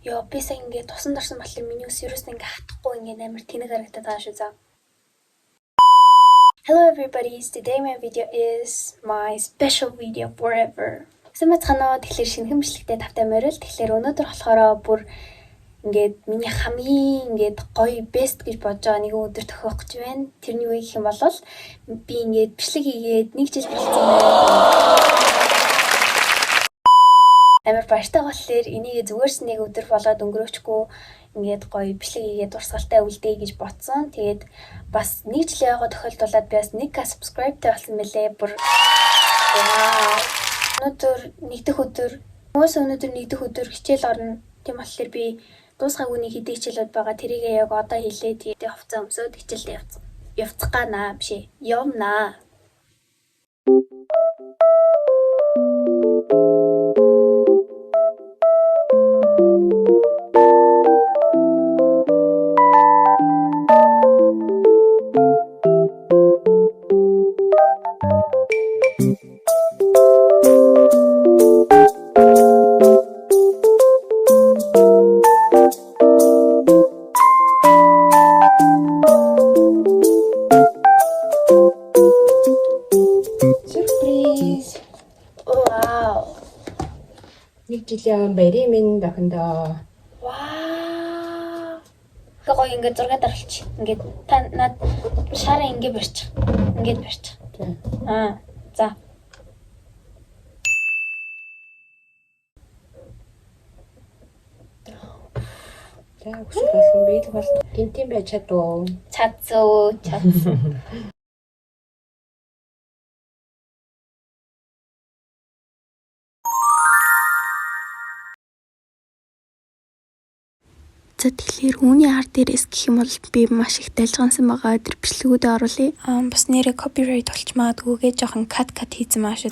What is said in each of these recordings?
Ёо би сая ингээд тусан дарсан болохоор миний ус ерөөс ингээд хатахгүй ингээд амар тэнэг харагдаад байгаа шүү заа. Hello everybody, today my video is my special video forever. Сэмэцханаа тэгэхээр шинэхэн бичлэгтэй тавтай морил. Тэгэхээр өнөөдөр болохоор бүр ингээд миний хамгийн ингээд гоё best гэж бодож байгаа нэг өдөр тохиох гэж байна. Тэрний үе гэх юм бол би ингээд бичлэг хийгээд 1 жил болсон байна. Амар баяртай болохоор энийг зүгээрс нэг өдөр болоод өнгөрөөчгүй ингээд гоё бичлэг хийгээд дурсгалтай үлдээе гэж бодсон. Тэгээд бас 1 жил яваа тохиолдолд би бас 1k subscribe-тай болсон мэлээ. Бүр вау. Өнөөдөр нэгдэх өдөр. Өнөөдөр нэгдэх өдөр хичээл орно. Тийм болохоор би дуусгаагүй нэг хэдий хичээлүүд байгаа. Тэрийгээ яг одоо хийлээ. Тэгээд хувцас өмсөд хичээлдээ явцах ганаа биш. Явнаа. Surprise! Wow. Нэг жилийн барийн минь дахиндаа. Вау. Гоо ингээд 6 даралч. Ингээд та над шаараа ингээд барьчих. Ингээд барьчих. За. За өсөх болсон би л бол гинтийн байж чадваа. Чадсуу. За тэгэхээр үүний арт дээрээс гэх юм бол би маш их дайлгансан байгаа. Тэр бичлэгүүдэд оруулъя. Бас нэрээ copyright болч магадгүйгээ жоохон cut хийсэн маа шүү.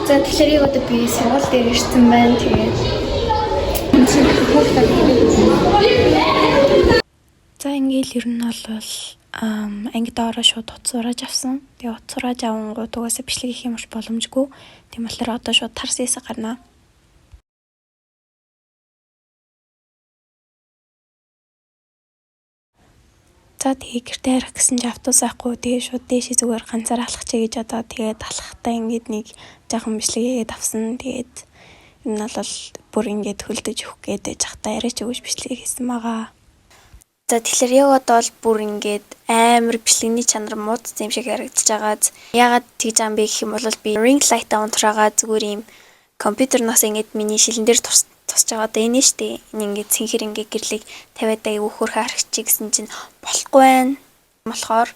За тэгэхээр яг одоо би сургууль дээр ирсэн байна. Тэгээд за ингээл ер нь бол ангид ороо шууд утас урааж авсан. Тэгээ утас урааж авангууд угаасаа бичлэг хийх юм биш боломжгүй. Тийм болохоор одоо шууд тарсээсээ гарнаа. За тэгээ гэртээ харах гэсэн чи автобус авахгүй. Тэгээ шууд дээшээ зүгээр ганцаар алхачихъя гэж одоо тэгээд алхахтаа ингээд нэг жоохон бичлэг хийгээд авсан. Тэгээд энэ бол бүр ингээд хөлдөж өгөх гээд жахтаа яриач өгөж бичлэг хийсэн байгаа. За тэгэхээр яг одоо бол бүр ингээд амар бичлэгний чанар муудсан юм шиг харагдаж байгааз. Ягаад тэгж байгаа юм бэ гэх юм бол би ring light-а унтраагаа зүгээр юм компьютернаас ингээд миний шилэн дээр тусч байгаа одоо энэ штэ. Энэ ингээд цэнхэр ингээд гэрлийг тавиад аяг хөөх харагчи гэсэн чинь болохгүй байна. Болохоор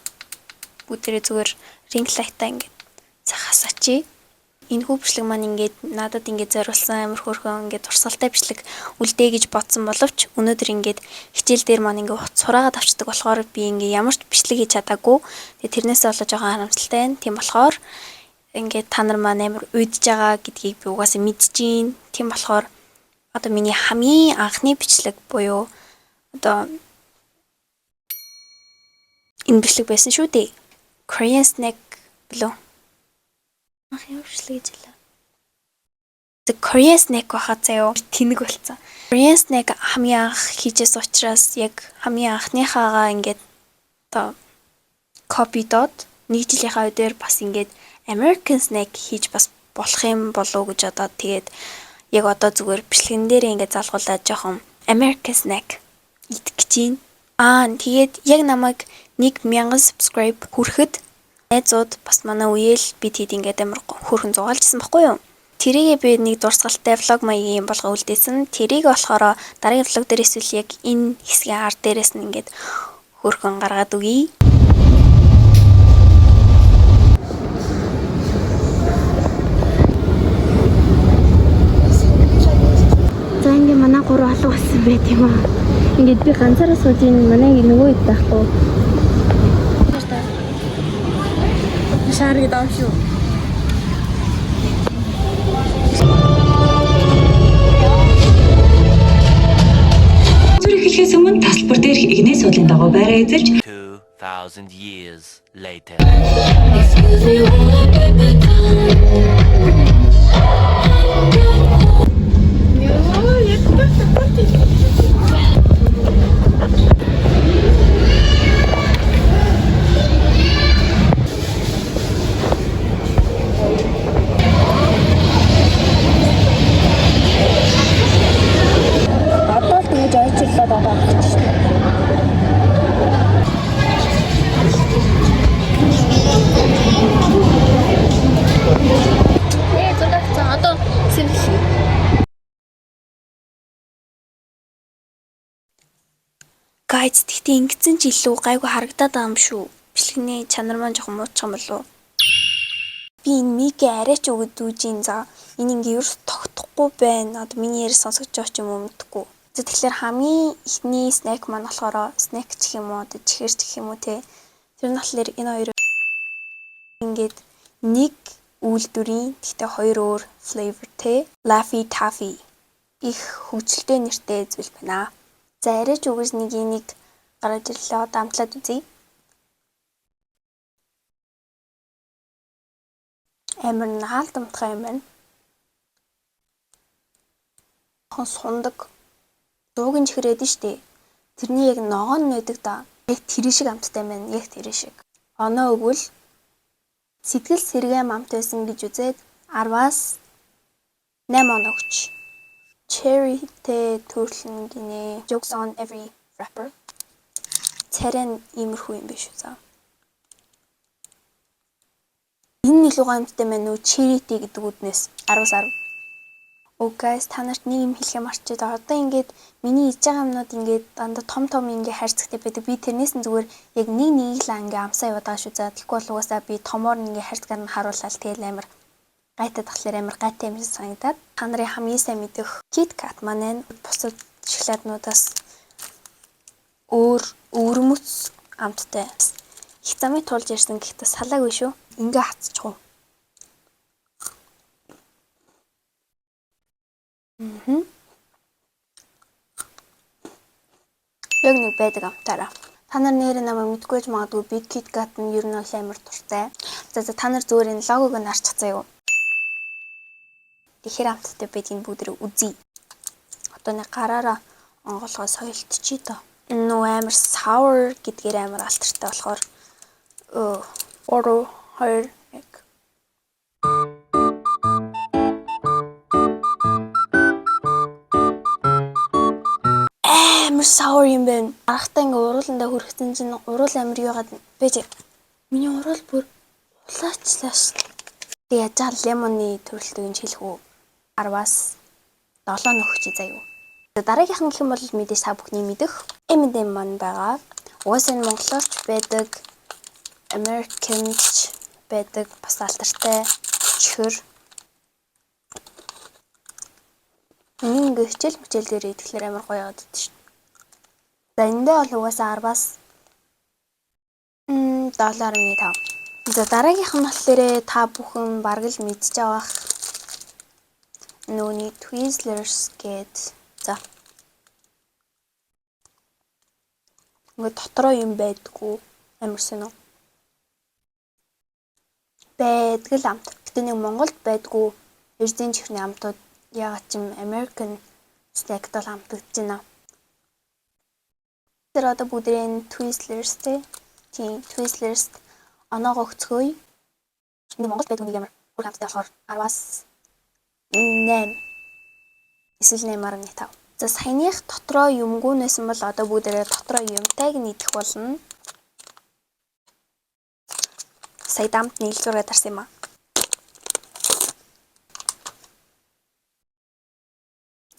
бүгдээрээ зүгээр ring light-а ингээд захасаач. Энэ хүү бичлэг маань ингээд надад ингээд зориулсан амар хөөрхөн ингээд турсгалтай бичлэг үлдээ гэж бодсон боловч өнөөдөр ингээд хичээл дээр маань ингээд утас сураагаад авчдаг болохоор би ингээд ямар ч бичлэг хийж чадаагүй. Тэгээ тэрнээс болоо жоохон харамсалтай байна. Тийм болохоор ингээд та нар маань амар уйдж байгаа гэдгийг би угаасаа мэдчихээн. Тийм болохоор одоо миний хамгийн анхны бичлэг буюу одоо энэ бичлэг байсан шүү дээ. Korean snack билүү? The Korean snack бахаа заяо тэнэг болцсон. Korean snack хамгийн анх хийжээс учраас яг хамгийн анхныхаагаа ингээд одоо копидод 1 жилийнхаа үеэр бас ингээд American snack хийж бас болох юм болов уу гэж одоо тэгээд яг одоо зүгээр бичлэгэн дээр ингээд залгуулаад жоохон American snack идэх гэж байна. Тэгээд яг намайг 1000 subscribe хүрэхэд найзууд бас манай үеэл би тэд ингээд амар хөөрхөн зугаалжсэн баггүй юу? Тэрийгээ би нэг дурсгалтай влог маягийн болгоо үлдээсэн. Тэрийг болохоор дараагийн влог дээр эсвэл яг энэ хэсгийн арт дээрээс нь ингээд хөөрхөн гаргаад өгье. За ингээд манай 3 алга болсон байт юм аа. Ингээд би ганцаараа сууж ин манай нөгөө ид байхгүй. Шаарыг даав шүү. дагуубаараа эзэлж 2000 years later. Одоо л тэгж ойчлуулаад байгаа гэж шүү дээ. Зурагцсан одоо сэрэл. Гайз тэгтээ ингэсэн ч илүү гайгүй харагдаад байгаа юм шүү. Бичлэгний чанар маань жоохон муучих юм болов уу? Би энэ мигэ арай ч өгöd дүүжин за. Энэ ингээ ерөөс тогтохгүй байна. Одоо миний ярь сонсож байгаа ч юм уу мэдхгүй. За тэгэхээр хамгийн ихний снэк маань болохоор снэк ч гэх юм уу, одоо чихэр ч гэх юм уу те. Тэр нь болохоор энэ хоёр ингээд нэг үйлдвэрийн гэхдээ хоёр өөр flavor те. Laffy Taffy их хөгжилтэй нэртэй зүйл байна. За арай ч үгүйс нэг энийг гаргаж ирлээ. Одоо амтлаад үзье. Амар наалдамтгай юм байна. Хон сундаг. Дууг нь чихрээд нь штэ. Тэрний яг ногоо нь нэдэг да. Яг тэр шиг амттай байна. Яг тэр шиг. Оноо өгвөл сэтгэл сэргэм амт байсан гэж үзээд 10-аас 8 оноо өгч. Cherry-тэй төрөлн гинэ. Jokes on every rapper. Царай нь иймэрхүү юм биш үү заа. Энэ илүү гамттай байна уу? Cherry-тэй гэдэг үднээс 10-аас 10. Oh guys, та нарт нэг юм хэлэх юм арчид. Одоо ингээд миний хийж байгаа юмнууд ингээд дандаа том ингээд хайрцагтай байдаг. Би тэрнээс нь зүгээр яг нэг л ингээ амсаа яваад байгаа шүү. За тэгэхгүй бол угаасаа би томоор ингээ хайрцагаар нь харуулаад тэгэл амар гайтад тахлаар амар гайтай юм шиг санагдаад. Та нарын хамгийн сайн мэдэх KitKat маань бусад шоколаднуудаас өвөрмөц амттай. Их замыг тулж ярьсан гэхдээ салаагүй шүү. Ингээ хацчихв. Яг нэг байдаг амтаараа. Та нар нэр намайг мэдгүй ч магадгүй би KitKat нь ер нь бол амар дуртай. За та нар зүгээр энэ логог нь харчих заяа юу. Тэгэхээр амттай байдгийг бүгд үзье. Одоо нэг гараараа онголгоо соёлтчий доо. Нөө амар sour гэдгээр амар алтартай болохоор ороо 2 1 амар sour юм байна. Арахтаа ингээ урууландаа хүрхсэн чинь уруул амар юугаад бэж. Миний уруул бүр улаачлаа ш. Тэг яжаал лемоны төрөлтөг нь хэлэх үү. 10-аас 7 нөхч заяа. Дараагийнх нь гэх юм бол мэдээж та бүхний мэдэх M&M маань байгаа. Угаасаа энэ монголооч байдаг, Americanч байдаг, бас алтартай чихэр. Ингээ хичээл мичээл дээр идэхлээр амар гоё яваад байдаг шүү. За эндээ бол угаасаа 10-аас 7.5. За дараагийнх нь болохоор та бүхэн бараг л мэдчихэж байгаа. Нөөний Twizzlers гээд за. Ингээ дотроо юм байдгүй амар сонио. Байдаг л амт. Гэтэ нэг Монголд байдгүй эрдэнэ чихрийн амтууд яагаад ч юм American snack дол амтагдж байна. Тэр одоо бүгдээ Twizzlers тийм Twizzlers оноогоо өгцгөөе. Энэ Монголд байдаг нэг амар бүр амттай болохоор 10-аас 8. Эсвэл 8.5. За саяных дотроо юмгүй нэсэн бол одоо бүгдээ дотроо юмтайг нийтэх болно. Сая дамт нийлзүүрээ дарсан юм аа.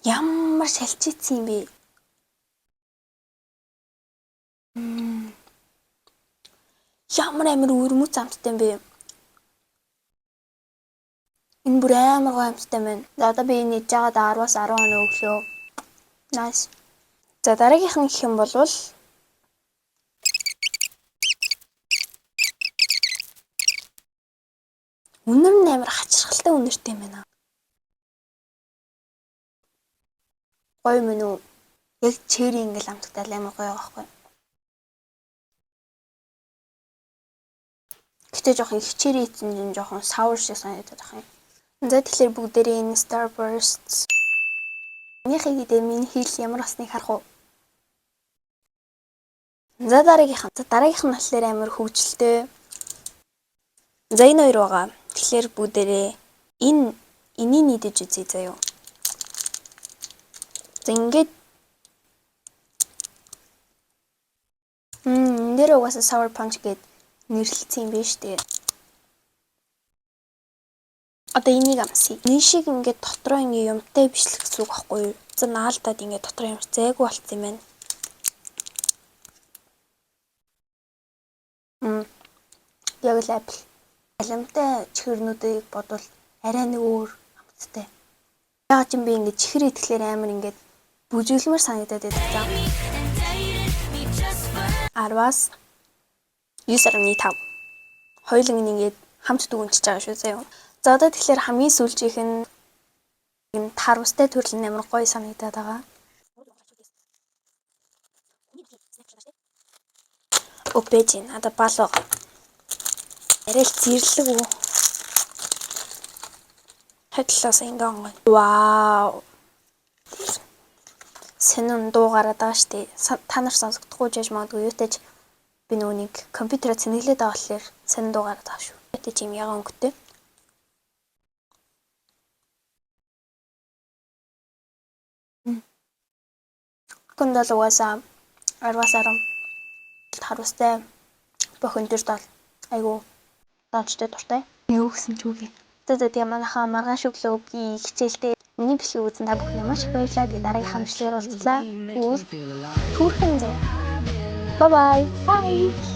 Ямар шалчицсан юм бэ? Ямар амар өрмөц амттай юм бэ? Энэ бүр амар гоё амттай байна. За одоо би энэ хийж байгаа 10-аас 10 оноо өглөө. Nice. За дараагийнх нь гэх юм бол үнэр нь амар хачирхалтай үнэртэй юм байна. Гоё мөн үү? Яг черри ингээл амттай амар гоё байхгүй. Гэтэ жоохон хичээрээ ийцэн чинь жоохон sour шиг санагдаад байна. За тэгэхээр бүгдээрээ энэ Starburst минийхийг идээ миний хэл ямар басныг харах уу? За дараагийнх нь болохоор амар хөвгөлтэй. За энэ хоёр байгаа. Тэгэхээр бүгдээрээ энийг идэж үзье заяа. За ингээд энэ дээр угаасаа sour punch гэд нэрлэлсэн юм байна шүү дээ. Одоо энийг амсъя. Энэ шиг ингээд дотроо ингээд юмтай бичлэх гэсэн үг байхгүй юу? За наалдаад ингээд дотроо юм зайгүй болцсон юм байна. Яг л апл. Аламтай чихэрнүүдийг бодвол арай нэг өөр амттай. Яг ч юм би ингээд чихэр идэхлээр амар ингээд бүжиглмэр санагдаад байдаг. 10-аас 9.5. Хоёуланг ингээд хамт дүгнчихэж байгаа шүү заяа. За одоо тэгэхээр хамгийн сүүлчийнх нь энэ тарвстай төрөл нь амар гоё санагдаад байгаа. Опэж надад бал байгаа. Арай л зэрлэг үү. Хатлаас ингээ онгой. Вау. Сэнэн дуугараад байгаа штэ. Та нар сонсохдохгүй жиж магадгүй юутаж би нүунийг компьютероо цэнэглээд байгаа болохоор сэнэн дуугараад байгаа шүү. Тэ чим ягаан өнгөтэй. Гүндэл угаасаа 10-аас 10 тарвстай бохин дэр дол айгу дончтой дуртай. Юу гэсэн ч үгүй. За тийм манайхаа маргааш өглөөгийн хичээлдээ миний бичлэг үзэн та бүхэн маш их баярлалаа. Би дараагийн хамтлагаар уулзлаа. Түүхэн зэ. Bye bye. Bye.